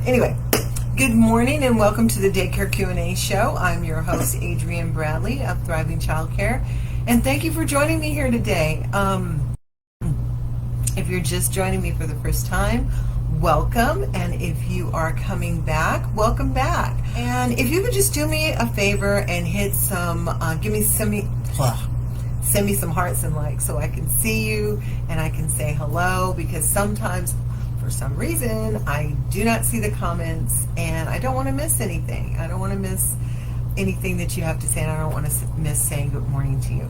Anyway, good morning and welcome to the Daycare Q&A Show. I'm your host, Adrienne Bradley of Thriving Childcare, and thank you for joining me here today. If you're just joining me for the first time, welcome, and if you are coming back, welcome back. And if you could just do me a favor and hit some, send me some hearts and likes so I can see you and I can say hello, because sometimes for some reason I do not see the comments and I don't want to miss anything. I don't want to miss anything that you have to say, and I don't want to miss saying good morning to you.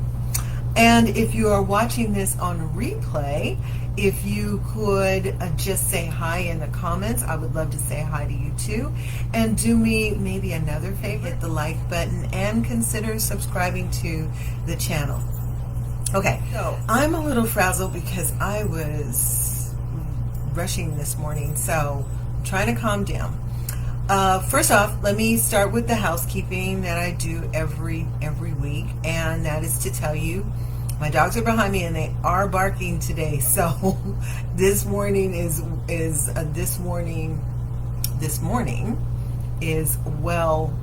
And if you are watching this on replay, if you could just say hi in the comments, I would love to say hi to you too. And do me maybe another favor, hit the like button and consider subscribing to the channel. Okay, so I'm a little frazzled because I was rushing this morning, so I'm trying to calm down. First off, let me start with the housekeeping that I do every week, and that is to tell you my dogs are behind me and they are barking today. So this morning is well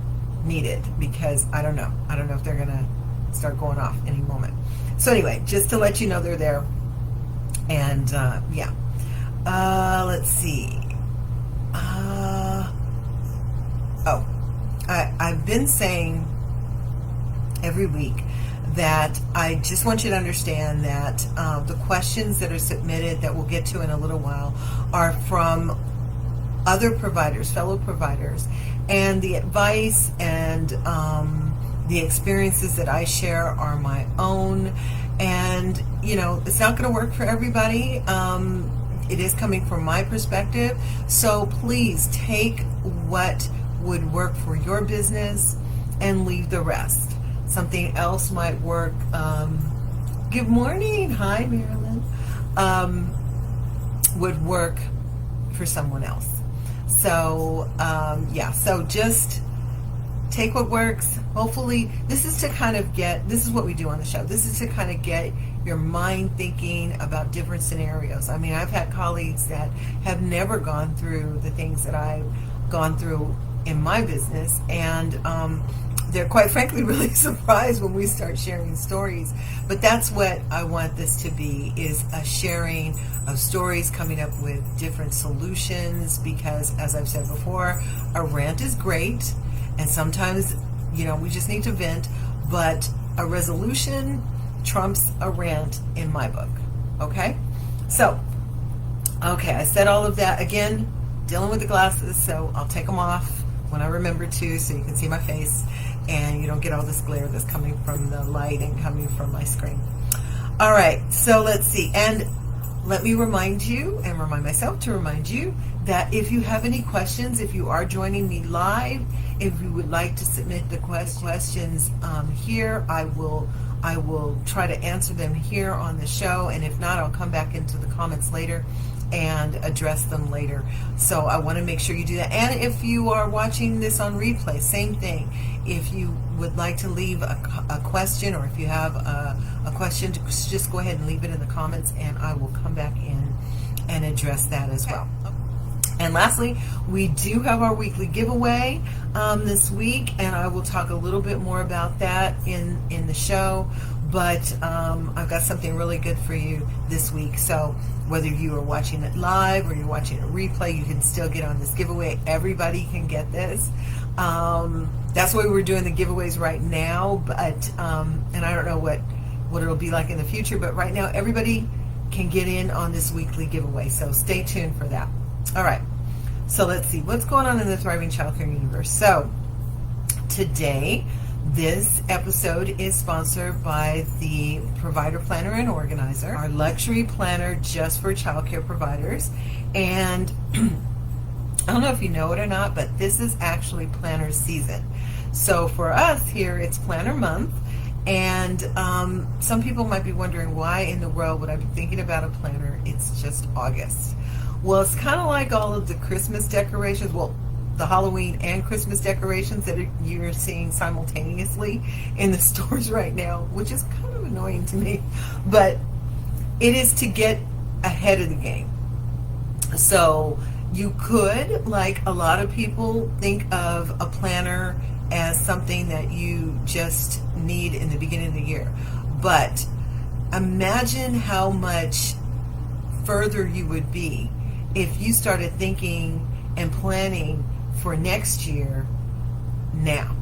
needed, because I don't know if they're gonna start going off any moment. So anyway, just to let you know they're there, and yeah. Let's see. I've been saying every week that I just want you to understand that the questions that are submitted, that we'll get to in a little while, are from other providers, fellow providers, and the advice and the experiences that I share are my own. And you know, it's not going to work for everybody. It is coming from my perspective, so please take what would work for your business and leave the rest. Something else might work. Good morning. Hi, Marilyn. Would work for someone else. So yeah, so just take what works. Hopefully this is what we do on the show. This is to kind of get your mind thinking about different scenarios. I mean, I've had colleagues that have never gone through the things that I've gone through in my business, and they're quite frankly really surprised when we start sharing stories. But that's what I want this to be, is a sharing of stories, coming up with different solutions, because as I've said before, a rant is great, and sometimes, you know, we just need to vent, but a resolution trumps a rant in my book. Okay? So, okay, I said all of that. Again, dealing with the glasses, so I'll take them off when I remember to, so you can see my face and you don't get all this glare that's coming from the light and coming from my screen. All right, so let's see. And let me remind you, and remind myself to remind you, that if you have any questions, if you are joining me live, if you would like to submit the questions here, I will try to answer them here on the show, and if not, I'll come back into the comments later and address them later. So I want to make sure you do that. And if you are watching this on replay, same thing. If you would like to leave a question, or if you have a question, just go ahead and leave it in the comments, and I will come back in and address that as well. And lastly, we do have our weekly giveaway this week, and I will talk a little bit more about that in the show. But I've got something really good for you this week. So whether you are watching it live or you're watching a replay, you can still get on this giveaway. Everybody can get this. That's why we're doing the giveaways right now. But and I don't know what it'll be like in the future. But right now, everybody can get in on this weekly giveaway. So stay tuned for that. All right. So let's see what's going on in the Thriving Childcare universe. So today, this episode is sponsored by the Provider Planner and Organizer, our luxury planner just for childcare providers. And I don't know if you know it or not, but this is actually planner season. So for us here, it's planner month. And some people might be wondering, why in the world would I be thinking about a planner? It's just August. Well, it's kind of like all of the Christmas decorations. Well, the Halloween and Christmas decorations that you're seeing simultaneously in the stores right now, which is kind of annoying to me, but it is to get ahead of the game. So You could, like a lot of people, think of a planner as something that you just need in the beginning of the year. But imagine how much further you would be if you started thinking and planning for next year now.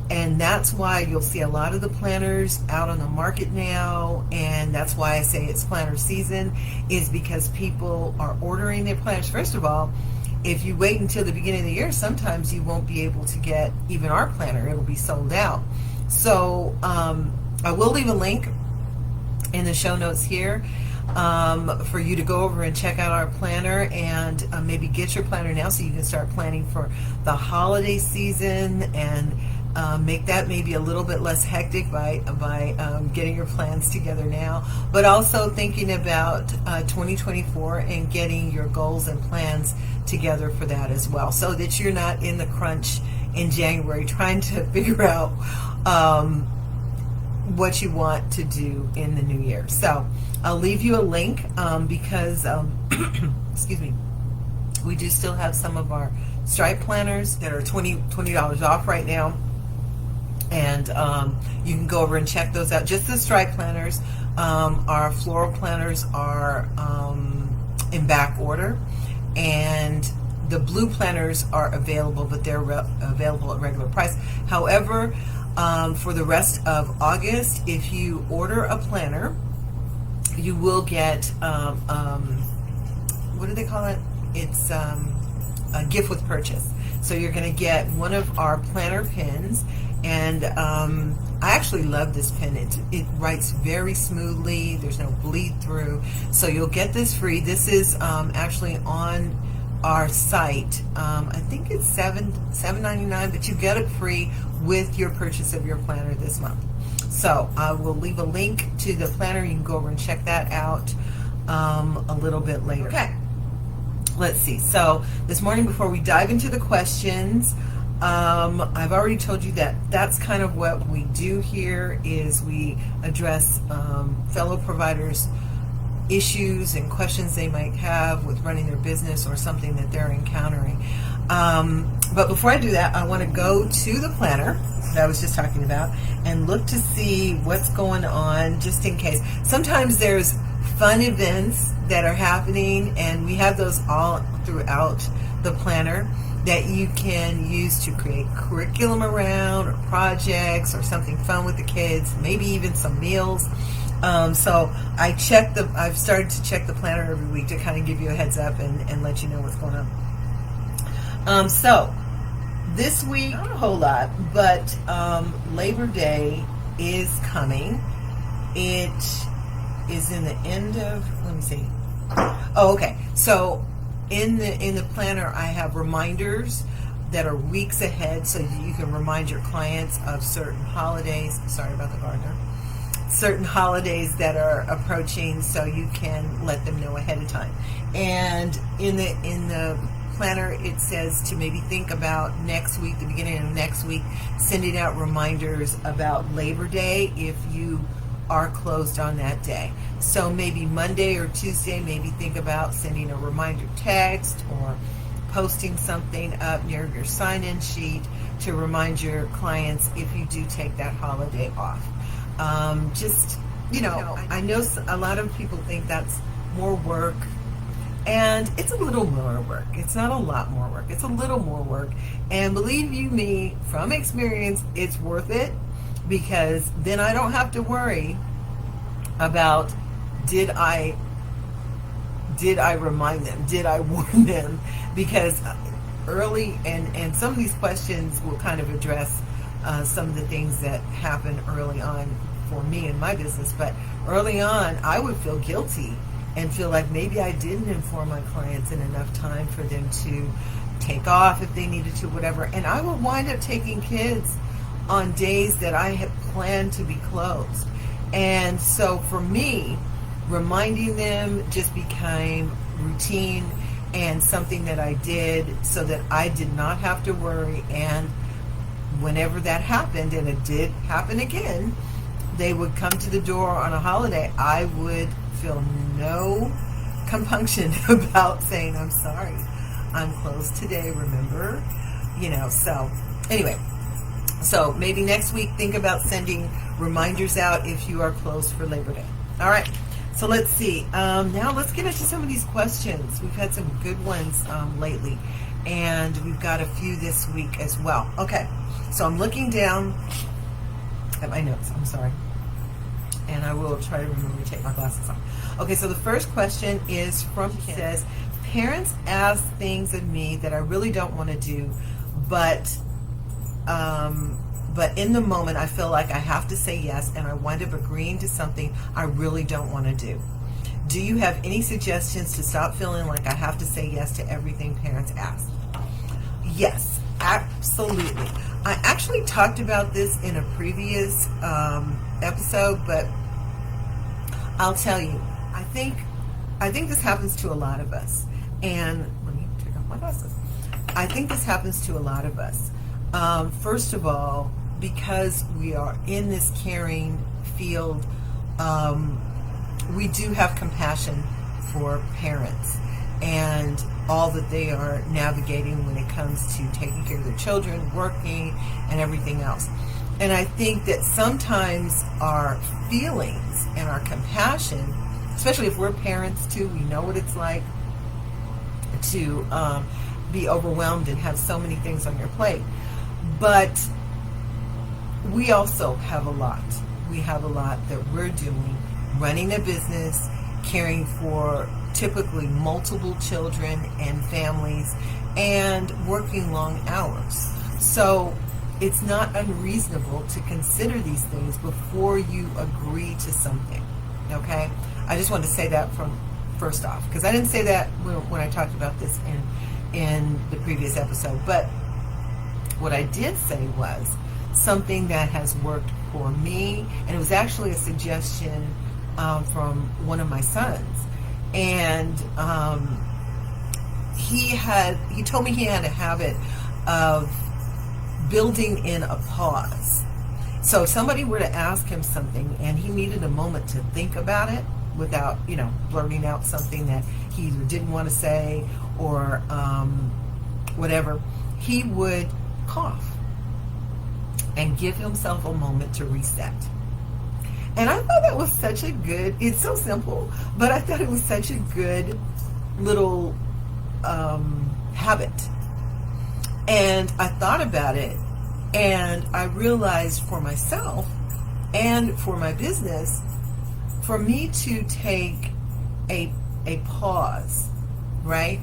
And that's why you'll see a lot of the planners out on the market now, and that's why I say it's planner season, is because people are ordering their planners. First of all, if you wait until the beginning of the year, sometimes you won't be able to get even our planner. It'll be sold out. So I will leave a link in the show notes here for you to go over and check out our planner, and maybe get your planner now so you can start planning for the holiday season, and make that maybe a little bit less hectic by getting your plans together now, but also thinking about 2024 and getting your goals and plans together for that as well, so that you're not in the crunch in January trying to figure out what you want to do in the new year. So I'll leave you a link because excuse me, we do still have some of our stripe planners that are $20 off right now. And you can go over and check those out. Just the stripe planners. Our floral planners are in back order, and the blue planners are available, but they're available at regular price. However, for the rest of August, if you order a planner, you will get what do they call it? It's a gift with purchase. So you're going to get one of our planner pins. And I actually love this pen. It writes very smoothly. There's no bleed through. So you'll get this free. This is actually on our site. I think it's $7.99, but you get it free with your purchase of your planner this month. So I will leave a link to the planner. You can go over and check that out a little bit later. Okay. Let's see. So this morning, before we dive into the questions, I've already told you that that's kind of what we do here, is we address fellow providers' issues and questions they might have with running their business or something that they're encountering. But before I do that, I want to go to the planner that I was just talking about and look to see what's going on, just in case. Sometimes there's fun events that are happening, and we have those all throughout the planner that you can use to create curriculum around, or projects, or something fun with the kids, maybe even some meals. So I've started to check the planner every week to kind of give you a heads up and let you know what's going on. So this week, not a whole lot, but Labor Day is coming. It is in the end of, let me see. Oh, okay. So in the planner, I have reminders that are weeks ahead, so you can remind your clients of certain holidays. Sorry about the gardener. Certain holidays that are approaching, so you can let them know ahead of time. And in the planner, it says to maybe think about next week, the beginning of next week, sending out reminders about Labor Day if you are closed on that day. So maybe Monday or Tuesday, maybe think about sending a reminder text or posting something up near your sign-in sheet to remind your clients if you do take that holiday off. I know a lot of people think that's more work, and it's a little more work. It's not a lot more work. It's a little more work. And believe you me, from experience, it's worth it, because then I don't have to worry about did I remind them? Did I warn them? Because early, and some of these questions will kind of address some of the things that happen early on for me in my business. But early on, I would feel guilty and feel like maybe I didn't inform my clients in enough time for them to take off if they needed to, whatever. And I would wind up taking kids on days that I had planned to be closed. And so for me, reminding them just became routine and something that I did so that I did not have to worry. And whenever that happened, and it did happen again, they would come to the door on a holiday, I would feel no compunction about saying, I'm sorry, I'm closed today, remember? So anyway, so maybe next week think about sending reminders out if you are closed for Labor Day. All right, so let's see. Now let's get into some of these questions. We've had some good ones lately, and we've got a few this week as well. Okay, so I'm looking down at my notes. I'm sorry. And I will try to remember to take my glasses off. Okay, so the first question is from Kim. It says, parents ask things of me that I really don't want to do, but in the moment I feel like I have to say yes, and I wind up agreeing to something I really don't want to do. Do you have any suggestions to stop feeling like I have to say yes to everything parents ask? Yes, absolutely. I actually talked about this in a previous episode, but I'll tell you, I think this happens to a lot of us. And let me take off my glasses. I think this happens to a lot of us. First of all, because we are in this caring field, we do have compassion for parents and all that they are navigating when it comes to taking care of their children, working, and everything else. And I think that sometimes our feelings and our compassion, especially if we're parents too, we know what it's like to be overwhelmed and have so many things on your plate. But we also have a lot. We have a lot that we're doing, running a business, caring for typically multiple children and families, and working long hours. So it's not unreasonable to consider these things before you agree to something, okay? I just wanted to say that from first off, because I didn't say that when I talked about this in the previous episode, but what I did say was something that has worked for me, and it was actually a suggestion from one of my sons, and he told me he had a habit of building in a pause. So if somebody were to ask him something and he needed a moment to think about it without, blurting out something that he either didn't want to say or whatever, he would cough and give himself a moment to reset. And I thought that was such a good, it's so simple, but I thought it was such a good little habit. And I thought about it, and I realized for myself and for my business, for me to take a pause, right?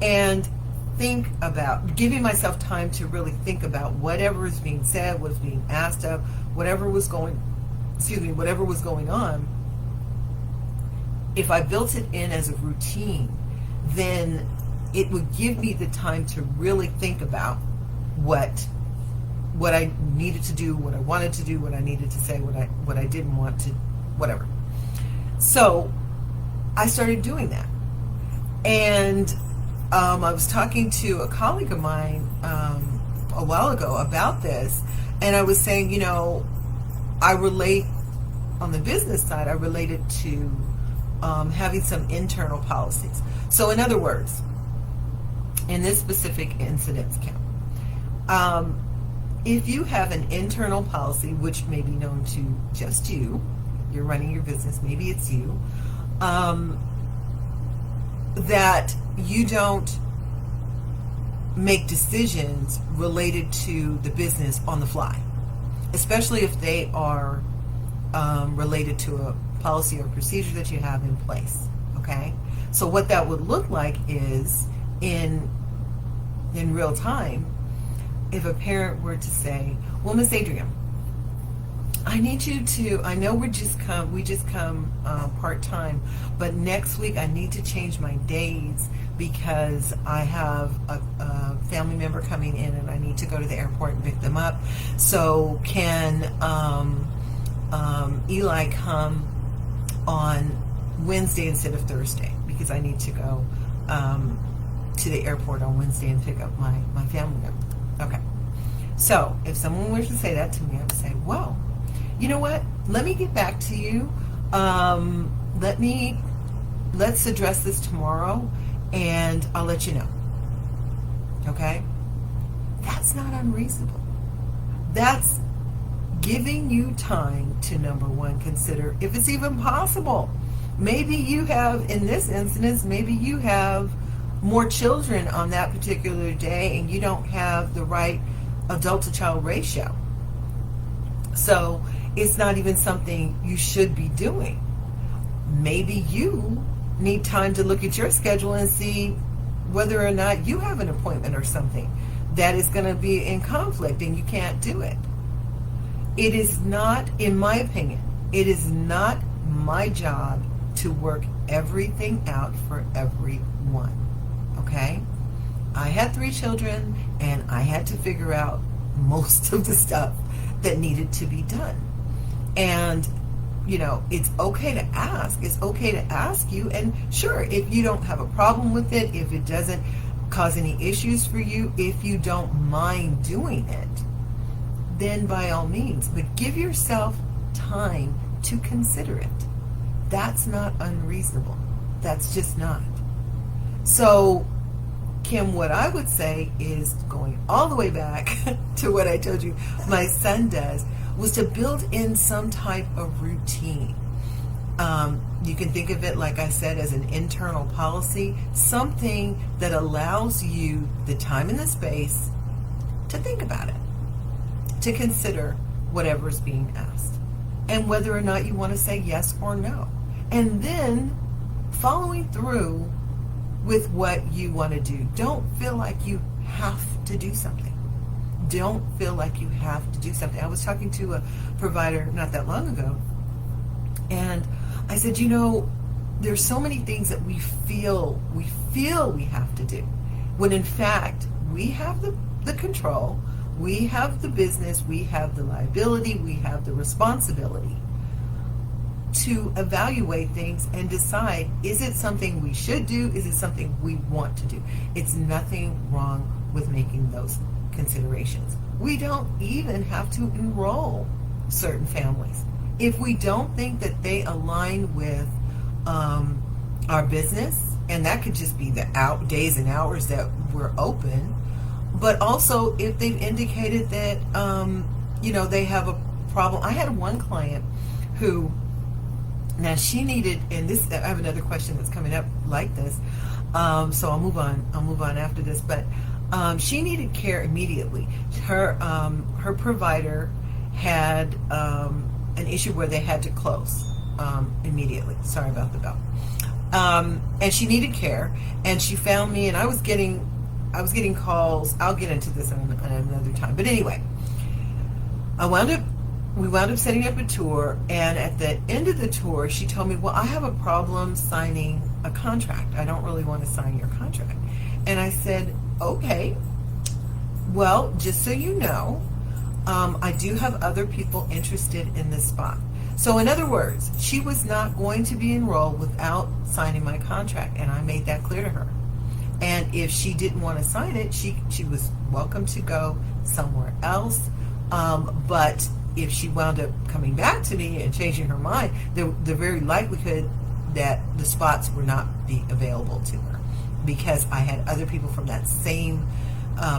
And think about giving myself time to really think about whatever is being said, what's being asked of, whatever was going on. If I built it in as a routine, then it would give me the time to really think about what I needed to do, what I wanted to do, what I needed to say, what I didn't want to, whatever. So I started doing that. And I was talking to a colleague of mine a while ago about this, and I was saying, I relate, on the business side, I related to having some internal policies. So in other words, in this specific incident's count, if you have an internal policy, which may be known to just you're running your business, maybe it's you, that you don't make decisions related to the business on the fly, especially if they are related to a policy or procedure that you have in place, okay? So what that would look like is in real time, if a parent were to say, well, Miss Adrienne, I need you to, I know we just come part-time, but next week I need to change my days because I have a family member coming in and I need to go to the airport and pick them up. So can Eli come on Wednesday instead of Thursday because I need to go to the airport on Wednesday and pick up my family member. Okay. So if someone were to say that to me, I would say, well, you know what? Let me get back to you. Let's address this tomorrow, and I'll let you know. Okay? That's not unreasonable. That's giving you time to, number one, consider if it's even possible. Maybe you have, in this instance, maybe you have more children on that particular day and you don't have the right adult to child ratio. So it's not even something you should be doing. Maybe you need time to look at your schedule and see whether or not you have an appointment or something that is going to be in conflict and you can't do it. It is not, in my opinion, it is not my job to work everything out for everyone. Okay? I had 3 children and I had to figure out most of the stuff that needed to be done. And, you know, it's okay to ask. It's okay to ask you. And sure, if you don't have a problem with it, if it doesn't cause any issues for you, if you don't mind doing it, then by all means. But give yourself time to consider it. That's not unreasonable. That's just not. So, Kim, what I would say is, going all the way back to what I told you my son does, was to build in some type of routine. You can think of it, like I said, as an internal policy, something that allows you the time and the space to think about it, to consider whatever is being asked, and whether or not you want to say yes or no. And then following through with what you want to do. Don't feel like you have to do something. Don't feel like you have to do something. I was talking to a provider not that long ago, and I said, you know, there's so many things that we feel we have to do, when in fact we have the control, we have the business, we have the liability, we have the responsibility to evaluate things and decide, is it something we should do? Is it something we want to do? It's nothing wrong with making those considerations. We don't even have to enroll certain families. If we don't think that they align with our business, and that could just be the days and hours that we're open, but also if they've indicated that, you know, they have a problem. I had one client who, now she needed, and this, I have another question that's coming up like this, so I'll move on after this, but she needed care immediately. Her provider had an issue where they had to close immediately. Sorry about the bell. And she needed care, and she found me, and I was getting calls. I'll get into this on another time. But anyway, we wound up setting up a tour, and at the end of the tour, she told me, well, I have a problem signing a contract. I don't really want to sign your contract. And I said, okay, well, just so you know, I do have other people interested in this spot. So in other words, she was not going to be enrolled without signing my contract, and I made that clear to her. And if she didn't want to sign it, she was welcome to go somewhere else. But if she wound up coming back to me and changing her mind, the very likelihood that the spots would not be available to her, because I had other people from that same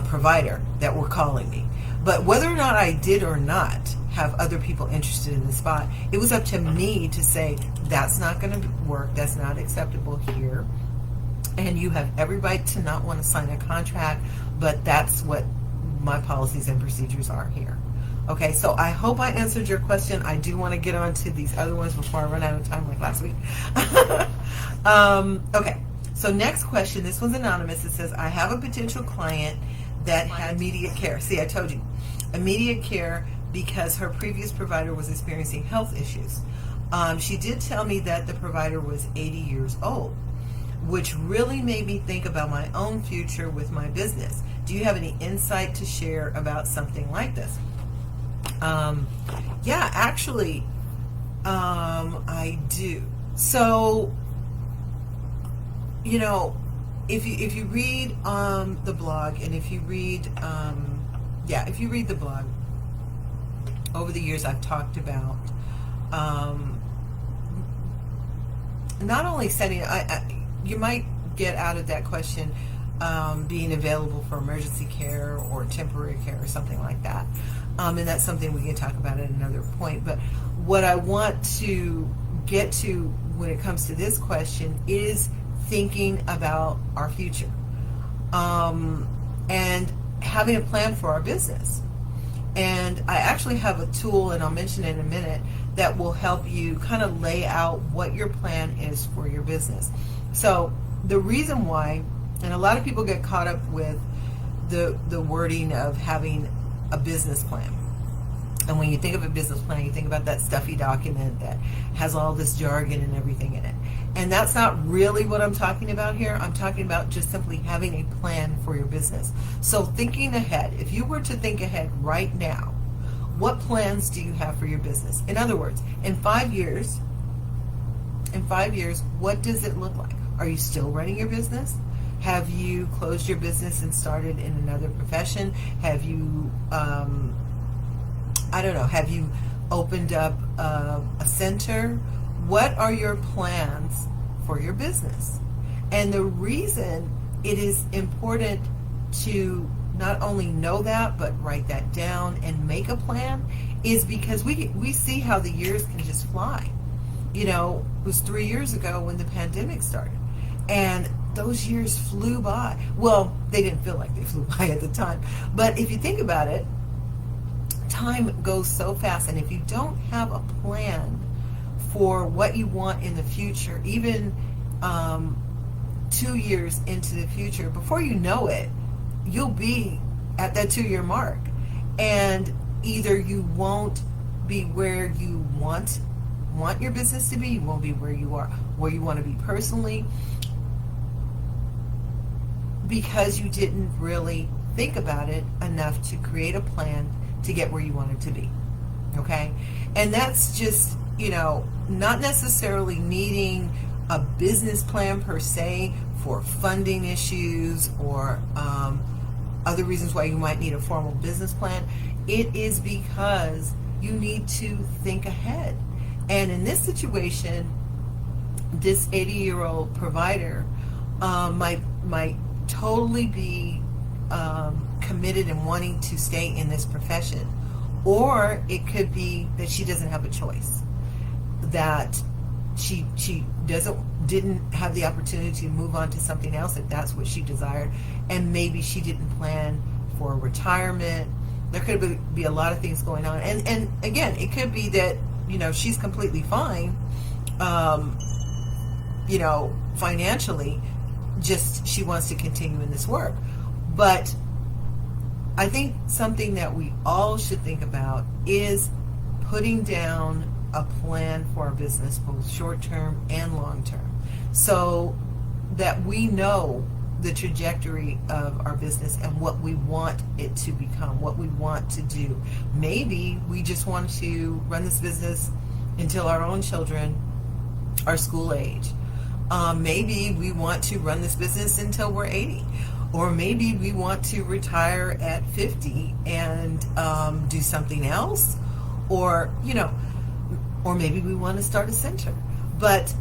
provider that were calling me. But whether or not I did or not have other people interested in the spot, it was up to me to say, that's not going to work, that's not acceptable here, and you have every right to not want to sign a contract, but that's what my policies and procedures are here. Okay, so I hope I answered your question. I do want to get on to these other ones before I run out of time like last week. Okay, so next question. This one's anonymous. It says, I have a potential client that had immediate care. See, I told you. Immediate care because her previous provider was experiencing health issues. She did tell me that the provider was 80 years old, which really made me think about my own future with my business. Do you have any insight to share about something like this? Yeah, actually, I do. So, you know, if you read the blog, and if you read the blog, over the years I've talked about not only setting, you might get out of that question being available for emergency care or temporary care or something like that. And that's something we can talk about at another point. But what I want to get to when it comes to this question is thinking about our future, and having a plan for our business. And I actually have a tool, and I'll mention it in a minute, that will help you kind of lay out what your plan is for your business. So the reason why, and a lot of people get caught up with the wording of having a business plan. And when you think of a business plan, you think about that stuffy document that has all this jargon and everything in it. And that's not really what I'm talking about here. I'm talking about just simply having a plan for your business. So thinking ahead, if you were to think ahead right now, what plans do you have for your business? In other words, in 5 years, what does it look like? Are you still running your business? Have you closed your business and started in another profession? Have you, have you opened up a center? What are your plans for your business? And the reason it is important to not only know that, but write that down and make a plan is because we see how the years can just fly. You know, it was 3 years ago when the pandemic started, and those years flew by. Well, they didn't feel like they flew by at the time, but if you think about it, time goes so fast. And if you don't have a plan for what you want in the future, even 2 years into the future, before you know it, you'll be at that 2-year mark, and either you won't be where you want your business to be, you won't be where you want to be personally, because you didn't really think about it enough to create a plan to get where you want it to be. Okay? And that's just, not necessarily needing a business plan per se for funding issues or other reasons why you might need a formal business plan. It is because you need to think ahead. And in this situation, this 80-year-old provider might totally be committed and wanting to stay in this profession. Or it could be that she doesn't have a choice, that she didn't have the opportunity to move on to something else if that's what she desired, and maybe she didn't plan for retirement. There could be a lot of things going on, and again, it could be that she's completely fine, financially, just she wants to continue in this work. But I think something that we all should think about is putting down a plan for our business, both short-term and long-term, so that we know the trajectory of our business and what we want it to become, what we want to do. Maybe we just want to run this business until our own children are school age. Maybe we want to run this business until we're 80. Or maybe we want to retire at 50 and do something else. Or maybe we want to start a center. But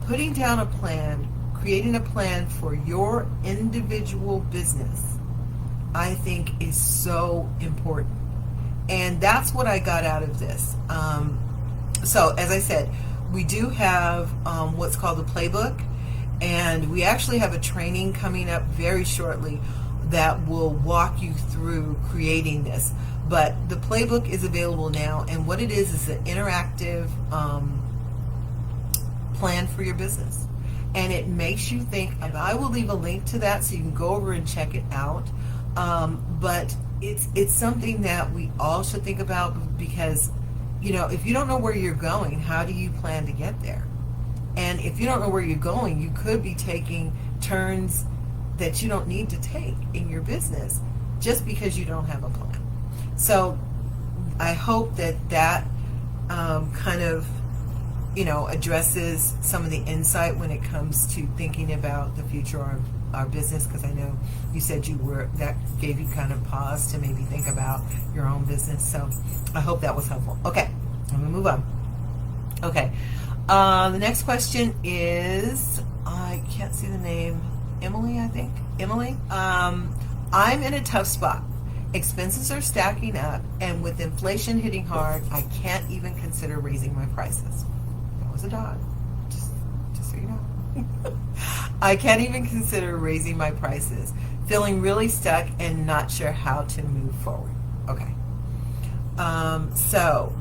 putting down a plan, creating a plan for your individual business, I think is so important. And that's what I got out of this. So as I said, we do have what's called the playbook, and we actually have a training coming up very shortly that will walk you through creating this. But the playbook is available now, and what it is an interactive plan for your business. And it makes you think, and I will leave a link to that so you can go over and check it out. But it's something that we all should think about, because if you don't know where you're going, how do you plan to get there? And if you don't know where you're going, you could be taking turns that you don't need to take in your business just because you don't have a plan. So I hope that kind of addresses some of the insight when it comes to thinking about the future of our business, because I know you said that gave you kind of pause to maybe think about your own business. So I hope that was helpful. Okay, I'm gonna move on. Okay, the next question is, I can't see the name, Emily, I think. Emily, I'm in a tough spot. Expenses are stacking up, and with inflation hitting hard, I can't even consider raising my prices. That was a dog, just so you know. I can't even consider raising my prices. Feeling really stuck and not sure how to move forward. Okay. So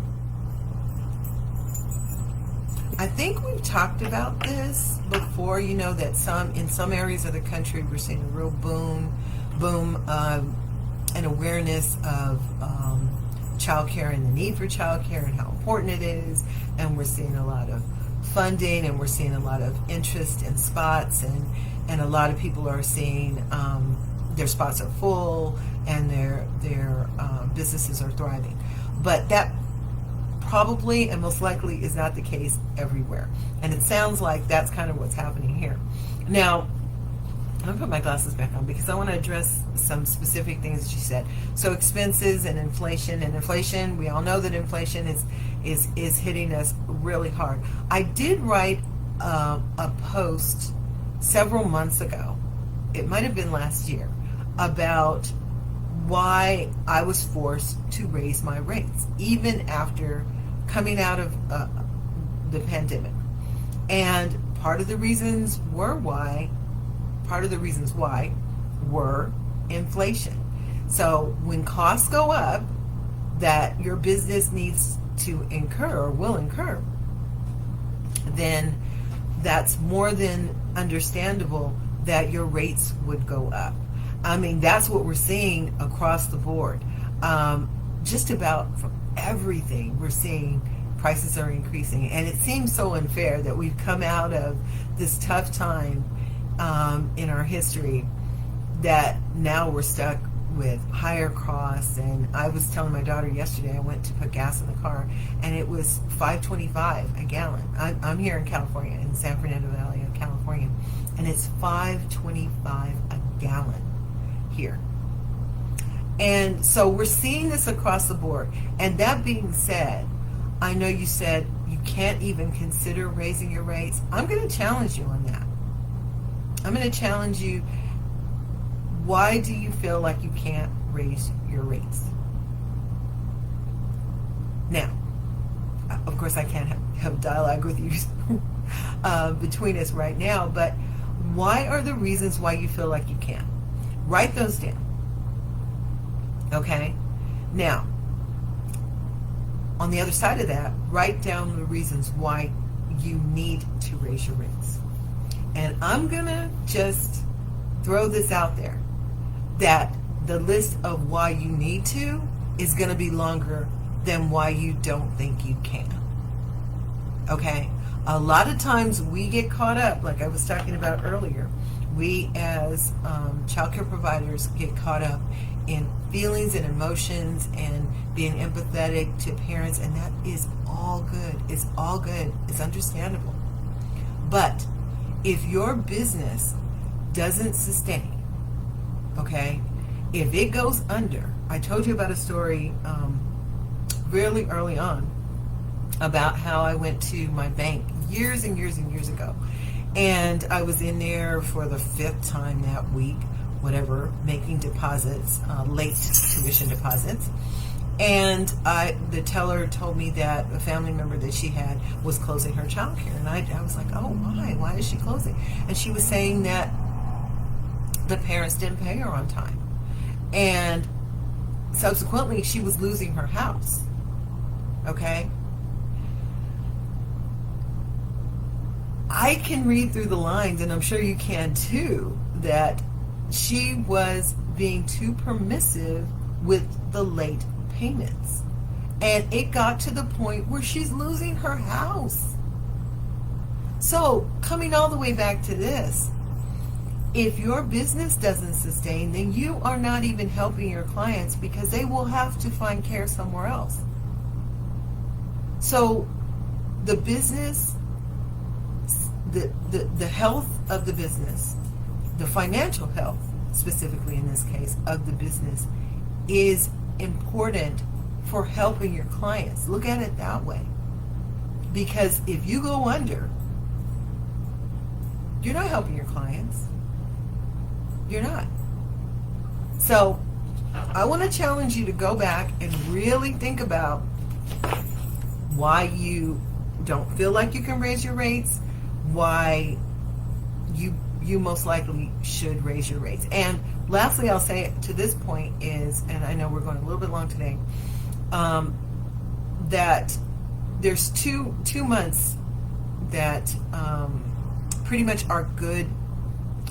I think we've talked about this before. You know that in some areas of the country we're seeing a real boom, and awareness of childcare and the need for childcare and how important it is, and we're seeing a lot of funding, and we're seeing a lot of interest in spots, and a lot of people are seeing their spots are full and their businesses are thriving. But that probably and most likely is not the case everywhere. And it sounds like that's kind of what's happening here. Now, I'm going to put my glasses back on because I want to address some specific things that you said. So expenses and inflation, we all know that inflation is hitting us really hard. I did write a post several months ago, it might have been last year, about why I was forced to raise my rates, even after coming out of the pandemic. And part of the reasons why were inflation. So when costs go up that your business needs to incur or will incur, then that's more than understandable that your rates would go up. I mean, that's what we're seeing across the board. Just about from everything, we're seeing prices are increasing. And it seems so unfair that we've come out of this tough time in our history that now we're stuck with higher costs. And I was telling my daughter yesterday, I went to put gas in the car, and it was $5.25 a gallon. I'm here in California, in San Fernando Valley of California, and it's $5.25 a gallon here. And so we're seeing this across the board. And that being said, I know you said you can't even consider raising your rates. I'm going to challenge you on that. I'm going to challenge you. Why do you feel like you can't raise your rates? Now, of course, I can't have dialogue with you between us right now, but why are the reasons why you feel like you can't? Write those down. Okay? Now, on the other side of that, write down the reasons why you need to raise your rates. And I'm going to just throw this out there, that the list of why you need to is going to be longer than why you don't think you can. Okay? A lot of times we get caught up, like I was talking about earlier, we as childcare providers get caught up in feelings and emotions and being empathetic to parents, and that is all good. It's all good. It's understandable. But if your business doesn't sustain, okay, if it goes under, I told you about a story really early on about how I went to my bank years and years and years ago, and I was in there for the 5th time that week, whatever, making deposits, late tuition deposits. And the teller told me that a family member that she had was closing her childcare. And I was like, oh, why? Why is she closing? And she was saying that the parents didn't pay her on time. And subsequently, she was losing her house. Okay? I can read through the lines, and I'm sure you can too, that she was being too permissive with the late payments. And it got to the point where she's losing her house. So, coming all the way back to this, if your business doesn't sustain, then you are not even helping your clients, because they will have to find care somewhere else. So, the business, the health of the business, the financial health, specifically in this case, of the business, is important for helping your clients. Look at it that way. Because if you go under, you're not helping your clients. You're not. So I want to challenge you to go back and really think about why you don't feel like you can raise your rates, why you most likely should raise your rates. And lastly, I'll say to this point is, and I know we're going a little bit long today, that there's two months that pretty much are good.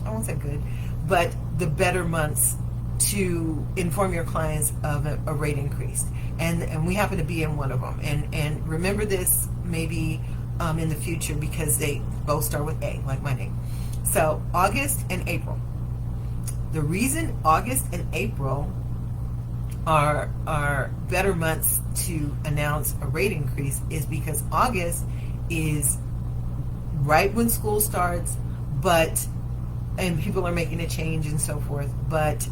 I won't say good, but the better months to inform your clients of a rate increase, and we happen to be in one of them. And remember this maybe in the future, because they both start with A, like my name. So August and April. The reason August and April are better months to announce a rate increase is because August is right when school starts, and people are making a change and so forth, but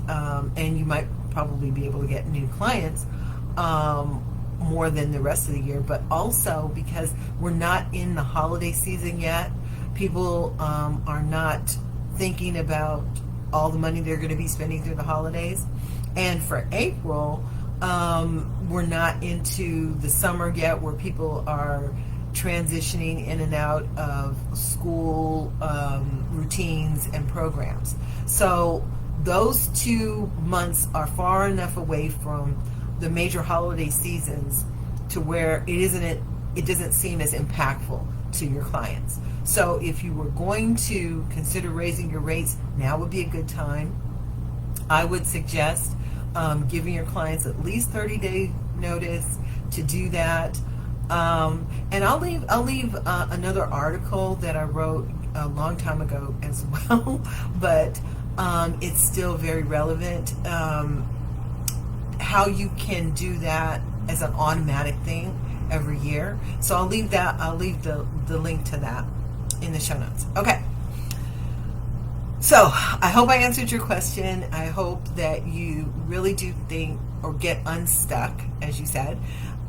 and you might probably be able to get new clients more than the rest of the year, but also because we're not in the holiday season yet, people are not thinking about all the money they're going to be spending through the holidays. And for April, we're not into the summer yet, where people are transitioning in and out of school routines and programs. So those 2 months are far enough away from the major holiday seasons to where it doesn't seem as impactful to your clients. So if you were going to consider raising your rates, now would be a good time. I would suggest giving your clients at least 30-day notice to do that. And I'll leave another article that I wrote a long time ago as well, but it's still very relevant. How you can do that as an automatic thing every year. So I'll leave the link to that in the show notes. Okay. So I hope I answered your question. I hope that you really do think or get unstuck, as you said,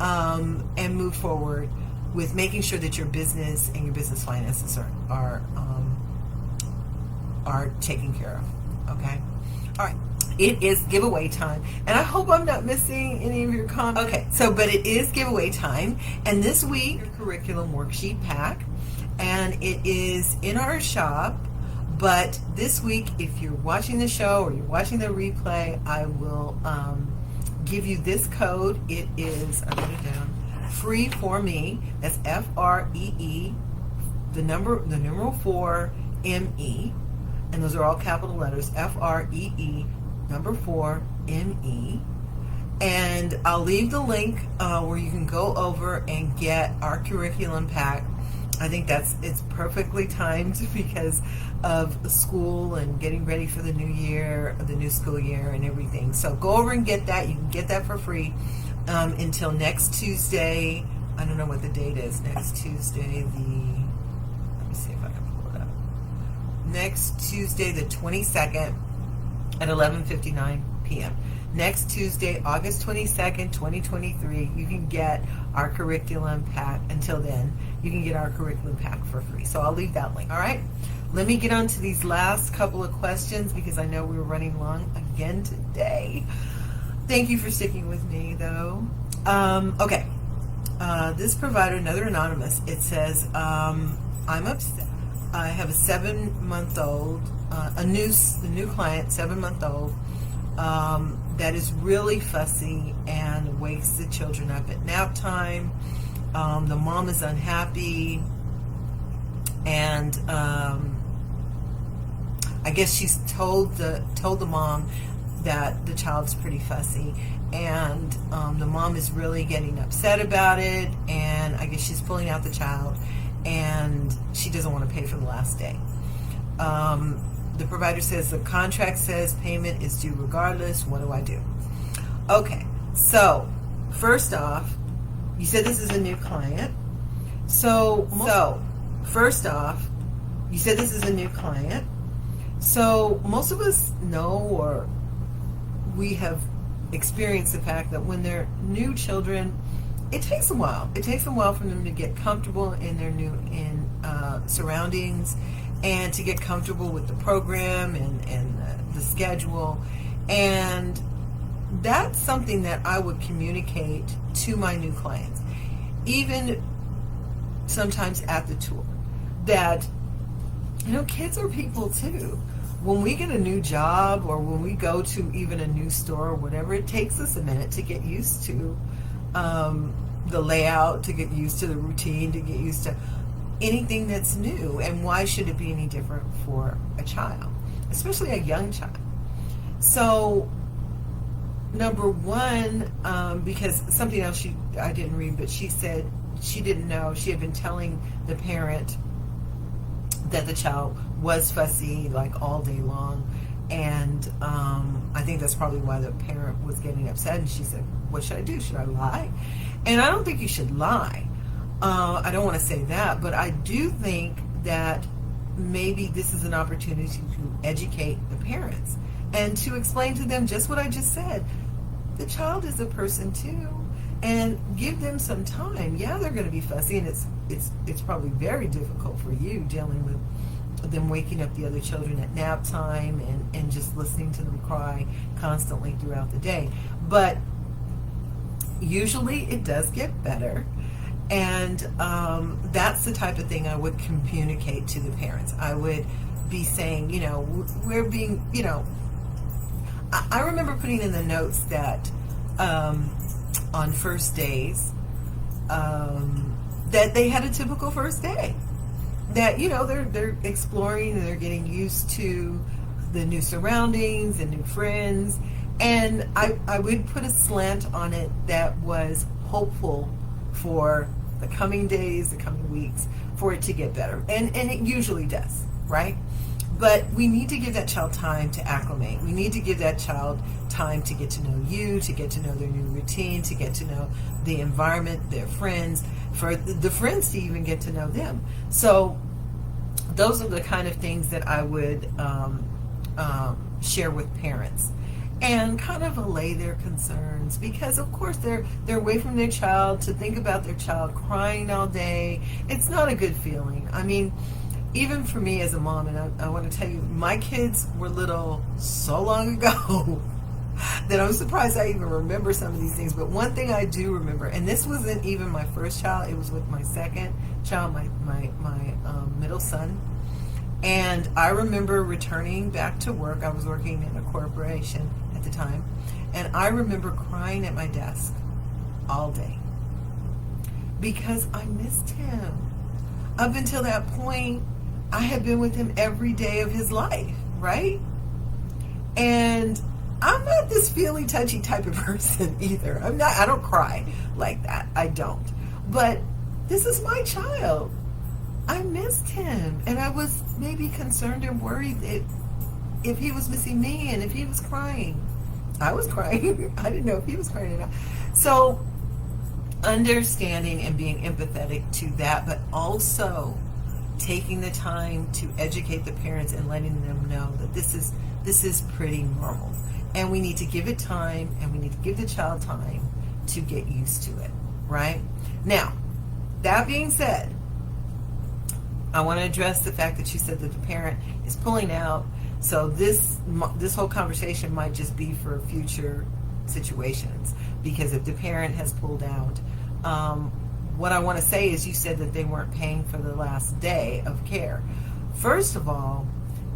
and move forward with making sure that your business and your business finances are taken care of. Okay. All right. It is giveaway time, and I hope I'm not missing any of your comments. Okay, but it is giveaway time, and this week, your curriculum worksheet pack, and it is in our shop. But this week, if you're watching the show or you're watching the replay, I will give you this code. It is, I wrote it down, free for me. That's FREE, the numeral 4 ME, and those are all capital letters. FREE. Number 4 ME, and I'll leave the link where you can go over and get our curriculum pack. I think it's perfectly timed because of school and getting ready for the new year, the new school year, and everything. So go over and get that. You can get that for free until next Tuesday. I don't know what the date is. Next Tuesday, let me see if I can pull it up. Next Tuesday, the 22nd. At 11:59 p.m. Next Tuesday, August 22nd, 2023, you can get our curriculum pack. Until then, you can get our curriculum pack for free. So I'll leave that link. All right? Let me get on to these last couple of questions because I know we were running long again today. Thank you for sticking with me, though. Okay. This provider, another anonymous, it says, I'm upset. I have a 7-month-old, a new client, 7-month-old, that is really fussy and wakes the children up at nap time. The mom is unhappy, and I guess she's told the mom that the child's pretty fussy, and the mom is really getting upset about it, and I guess she's pulling out the child, and she doesn't want to pay for the last day. The provider says the contract says payment is due regardless. What do I do? Okay, so first off, you said this is a new client. So first off, you said this is a new client. So most of us know, or we have experienced the fact that when they're new children, it takes a while. It takes a while for them to get comfortable in their new surroundings and to get comfortable with the program and the schedule. And that's something that I would communicate to my new clients, even sometimes at the tour, that, kids are people too. When we get a new job or when we go to even a new store or whatever, it takes us a minute to get used to the layout, to get used to the routine, to get used to anything that's new. And why should it be any different for a child, especially a young child? So, number one, because something else I didn't read, but she said she didn't know. She had been telling the parent that the child was fussy like all day long, and I think that's probably why the parent was getting upset. And she said, what should I do? Should I lie? And I don't think you should lie. I don't want to say that, but I do think that maybe this is an opportunity to educate the parents and to explain to them just what I just said. The child is a person too, and give them some time. Yeah, they're going to be fussy, and it's probably very difficult for you dealing with them waking up the other children at nap time and just listening to them cry constantly throughout the day. But usually it does get better, and that's the type of thing I would communicate to the parents. I would be saying, we're being, I remember putting in the notes that on first days, that they had a typical first day. That, they're exploring and they're getting used to the new surroundings and new friends. And I would put a slant on it that was hopeful for the coming days, the coming weeks, for it to get better. And it usually does, right? But we need to give that child time to acclimate. We need to give that child time to get to know you, to get to know their new routine, to get to know the environment, their friends, for the friends to even get to know them. So those are the kind of things that I would share with parents and kind of allay their concerns, because of course they're away from their child. To think about their child crying all day, it's not a good feeling. I mean, even for me as a mom, and I want to tell you, my kids were little so long ago that I'm surprised I even remember some of these things. But one thing I do remember, and this wasn't even my first child, it was with my second child, my middle son. And I remember returning back to work. I was working in a corporation at the time, and I remember crying at my desk all day because I missed him. Up until that point, I had been with him every day of his life, right? And I'm not this feely, touchy type of person either. I don't cry like that. I don't. But this is my child. I missed him, and I was maybe concerned and worried that if he was missing me and if he was crying. I was crying. I didn't know if he was crying or not. So understanding and being empathetic to that, but also taking the time to educate the parents and letting them know that this is pretty normal, and we need to give it time, and we need to give the child time to get used to it, right? Now, that being said, I want to address the fact that you said that the parent is pulling out. So this whole conversation might just be for future situations, because if the parent has pulled out, what I want to say is, you said that they weren't paying for the last day of care. First of all,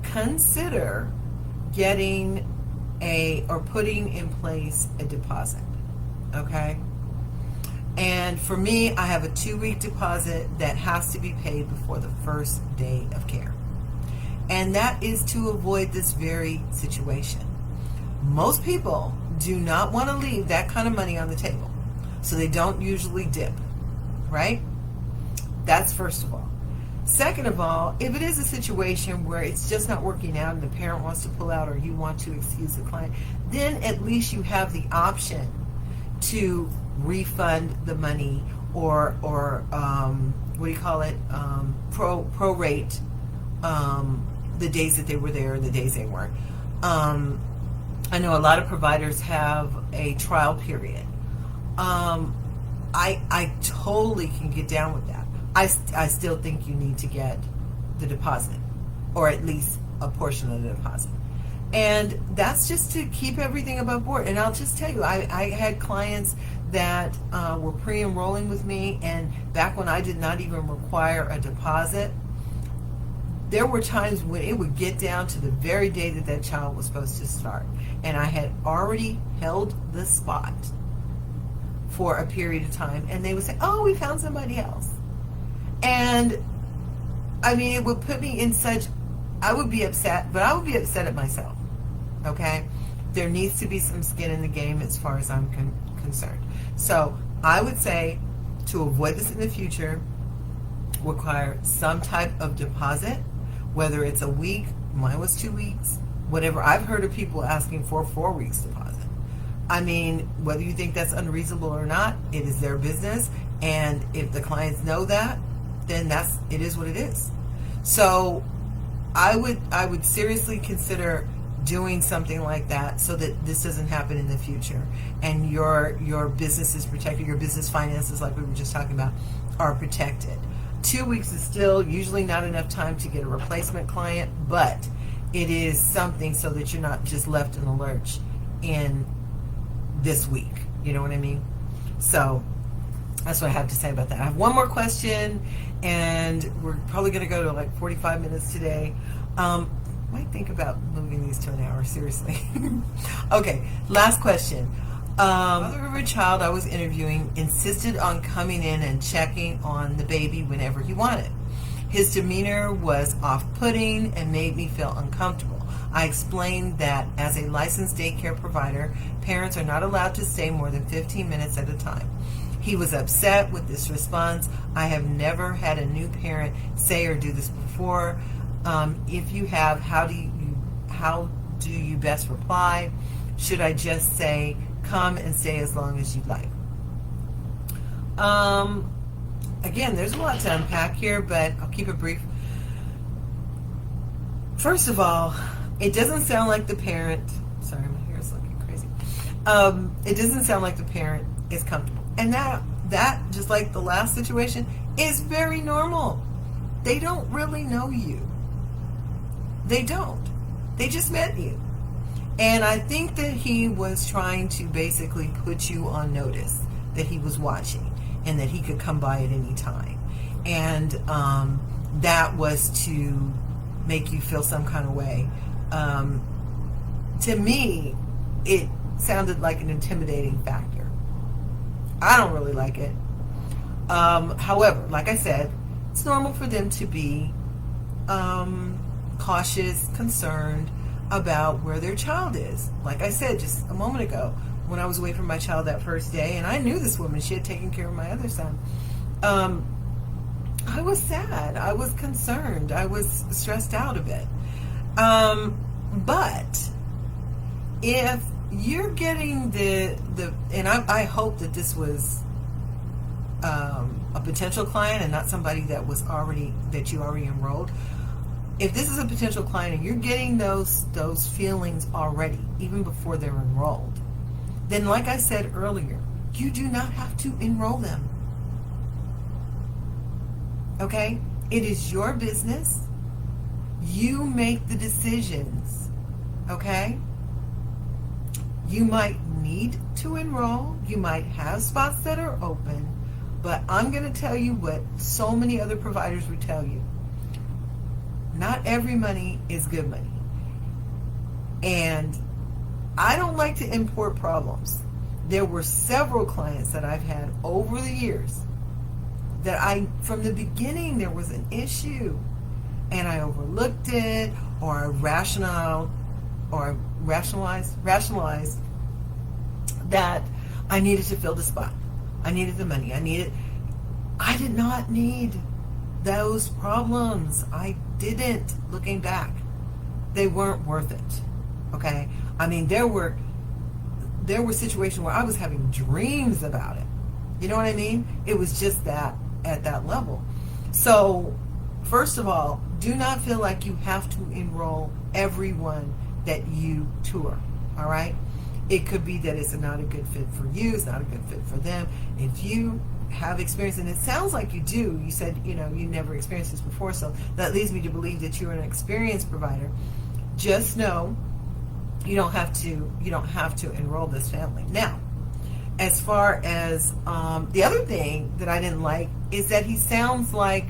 consider getting or putting in place a deposit, okay? And for me, I have a 2-week deposit that has to be paid before the first day of care. And that is to avoid this very situation. Most people do not want to leave that kind of money on the table, so they don't usually dip, right? That's first of all. Second of all, if it is a situation where it's just not working out and the parent wants to pull out, or you want to excuse the client, then at least you have the option to refund the money, or what do you call it, prorate the days that they were there and the days they weren't. I know a lot of providers have a trial period. I totally can get down with that. I still think you need to get the deposit, or at least a portion of the deposit. And that's just to keep everything above board. And I'll just tell you, I had clients that were pre-enrolling with me, and back when I did not even require a deposit, there were times when it would get down to the very day that that child was supposed to start, and I had already held the spot for a period of time, and they would say, oh, we found somebody else. And I mean, it would put me in such, I would be upset, but I would be upset at myself. Okay? There needs to be some skin in the game as far as I'm concerned. So I would say, to avoid this in the future, require some type of deposit, whether it's a week, mine was 2 weeks, whatever. I've heard of people asking for 4 weeks deposit. I mean, whether you think that's unreasonable or not, it is their business, and if the clients know that, then it is what it is. So I would seriously consider doing something like that so that this doesn't happen in the future, and your business is protected, your business finances, like we were just talking about, are protected. 2 weeks is still usually not enough time to get a replacement client, but it is something so that you're not just left in the lurch in this week. You know what I mean? So that's what I have to say about that. I have one more question, and we're probably going to go to like 45 minutes today. Might think about moving these to an hour, seriously. Okay, last question. Mother of a child I was interviewing insisted on coming in and checking on the baby whenever he wanted. His demeanor was off-putting and made me feel uncomfortable. I explained that as a licensed daycare provider, parents are not allowed to stay more than 15 minutes at a time. He was upset with this response. I have never had a new parent say or do this before. If you have, how do you best reply? Should I just say, come and stay as long as you'd like? Again, there's a lot to unpack here, but I'll keep it brief. First of all, it doesn't sound like the parent, sorry, my hair is looking crazy. It doesn't sound like the parent is comfortable. And that, just like the last situation, is very normal. They don't really know you. They don't. They just met you. And I think that he was trying to basically put you on notice that he was watching and that he could come by at any time. And that was to make you feel some kind of way. To me, it sounded like an intimidating factor. I don't really like it. However, like I said, it's normal for them to be cautious, concerned about where their child is. Like I said just a moment ago, when I was away from my child that first day, and I knew this woman, she had taken care of my other son, I was sad, I was concerned, I was stressed out a bit. But if you're getting and I hope that this was a potential client and not somebody that you already enrolled. If this is a potential client and you're getting those feelings already, even before they're enrolled, then like I said earlier, you do not have to enroll them. Okay? It is your business. You make the decisions. Okay? You might need to enroll. You might have spots that are open. But I'm going to tell you what so many other providers would tell you. Not every money is good money. And I don't like to import problems. There were several clients that I've had over the years that from the beginning, there was an issue and I overlooked it, or I rationalized that I needed to fill the spot. I needed the money. I did not need those problems. I didn't, looking back. They weren't worth it. Okay? I mean, there were situations where I was having dreams about it. You know what I mean? It was just that, at that level. So, first of all, do not feel like you have to enroll everyone that you tour. All right? It could be that it's not a good fit for you, it's not a good fit for them. If you have experience, and it sounds like you do, you said, you never experienced this before, so that leads me to believe that you're an experienced provider. Just know you don't have to enroll this family. Now, as far as the other thing that I didn't like is that he sounds like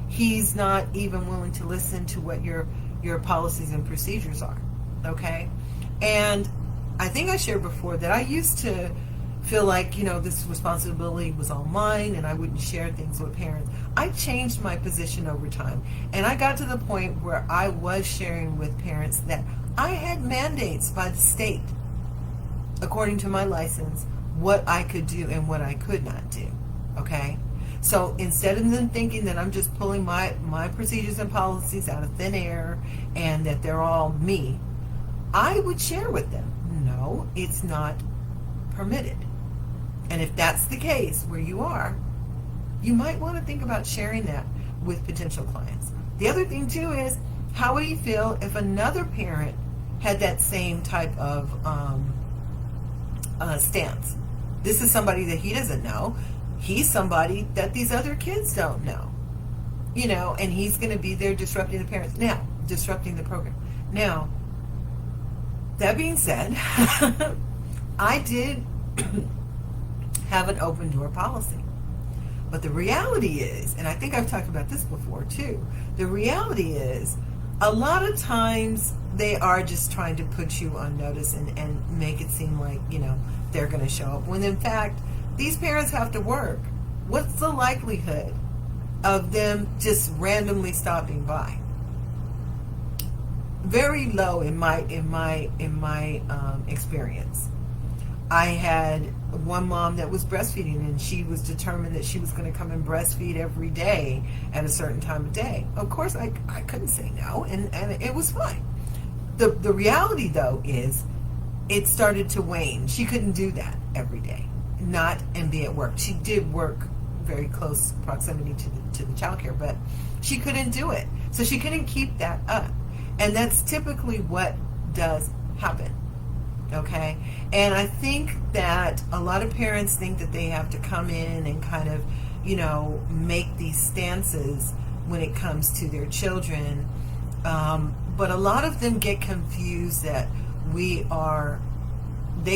he's not even willing to listen to what your policies and procedures are. Okay? And I think I shared before that I used to feel like, this responsibility was all mine and I wouldn't share things with parents. I changed my position over time, and I got to the point where I was sharing with parents that I had mandates by the state, according to my license, what I could do and what I could not do. Okay? So instead of them thinking that I'm just pulling my procedures and policies out of thin air and that they're all me, I would share with them, no, it's not permitted. And if that's the case where you are, you might want to think about sharing that with potential clients. The other thing too is, how would he feel if another parent had that same type of stance? This is somebody that he doesn't know. He's somebody that these other kids don't know. And he's going to be there disrupting the parents. Now, disrupting the program. Now, that being said, I did have an open door policy. But the reality is, and I think I've talked about this before too, the reality is a lot of times they are just trying to put you on notice and make it seem like, they're going to show up. When in fact, these parents have to work. What's the likelihood of them just randomly stopping by? Very low in my experience. I had one mom that was breastfeeding, and she was determined that she was going to come and breastfeed every day at a certain time of day. Of course, I couldn't say no, and it was fine. The reality, though, is it started to wane. She couldn't do that every day, not and be at work. She did work very close proximity to the childcare, but she couldn't do it. So she couldn't keep that up. And that's typically what does happen. Okay? And I think that a lot of parents think that they have to come in and kind of, make these stances when it comes to their children. But a lot of them get confused that they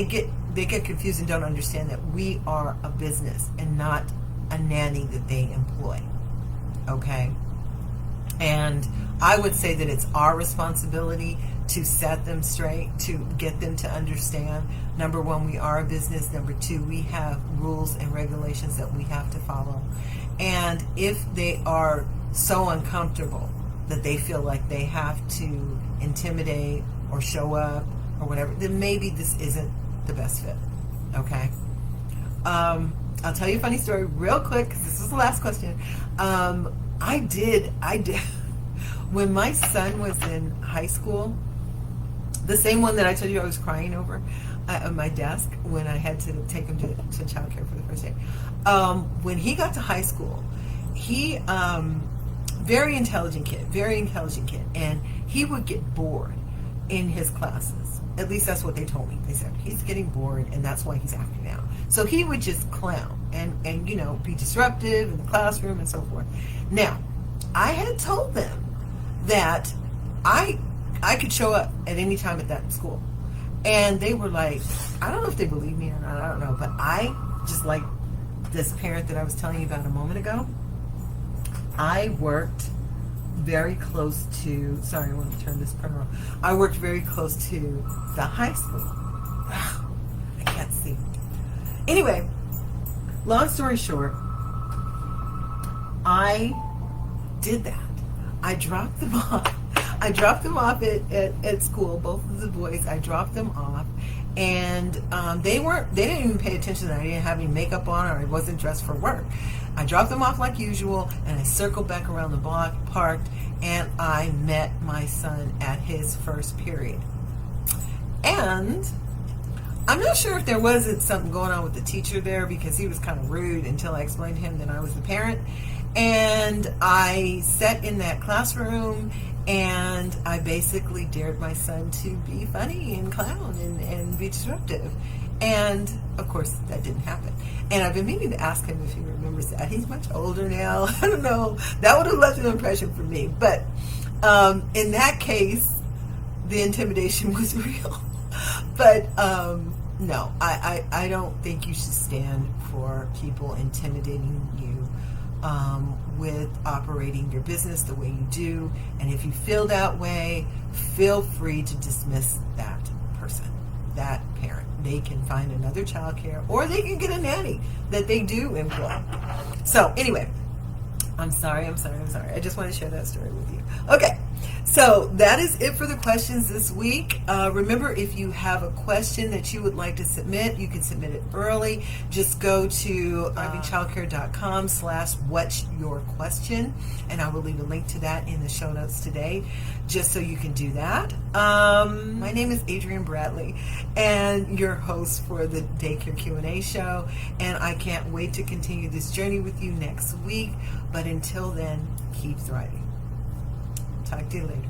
get confused and don't understand that we are a business and not a nanny that they employ. Okay? And I would say that it's our responsibility to set them straight, to get them to understand. Number one, we are a business. Number two, we have rules and regulations that we have to follow. And if they are so uncomfortable that they feel like they have to intimidate or show up or whatever, then maybe this isn't the best fit. Okay? I'll tell you a funny story real quick, because this is the last question. I did. When my son was in high school, the same one that I told you I was crying over on my desk when I had to take him to childcare for the first day. When he got to high school, he, very intelligent kid, and he would get bored in his classes. At least that's what they told me. They said he's getting bored, and that's why he's acting out. So he would just clown and be disruptive in the classroom and so forth. Now, I had told them that I could show up at any time at that school. And they were like, I don't know if they believe me or not, I don't know, but I, just like this parent that I was telling you about a moment ago, I worked very close to, sorry, I want to turn this printer on. I worked very close to the high school. I can't see. Anyway, long story short, I did that. I dropped them off. I dropped them off at school, both of the boys. I dropped them off, and they didn't even pay attention that I didn't have any makeup on or I wasn't dressed for work. I dropped them off like usual, and I circled back around the block, parked, and I met my son at his first period. And I'm not sure if there wasn't something going on with the teacher there, because he was kind of rude until I explained to him that I was the parent. And I sat in that classroom, And I basically dared my son to be funny and clown and be disruptive. And of course, that didn't happen. And I've been meaning to ask him if he remembers that. He's much older now. I don't know. That would have left an impression for me. But in that case, the intimidation was real. But no, I don't think you should stand for people intimidating you with operating your business the way you do. And if you feel that way, feel free to dismiss that person, that parent. They can find another childcare, or they can get a nanny that they do employ. So anyway, I'm sorry. I just want to share that story with you. Okay, so that is it for the questions this week. Remember, if you have a question that you would like to submit, you can submit it early. Just go to thrivingchildcare.com/what's your question, and I will leave a link to that in the show notes today, just so you can do that. My name is Adrienne Bradley, and your host for the Daycare Q&A Show, and I can't wait to continue this journey with you next week. But until then, keep thriving. Talk to you later.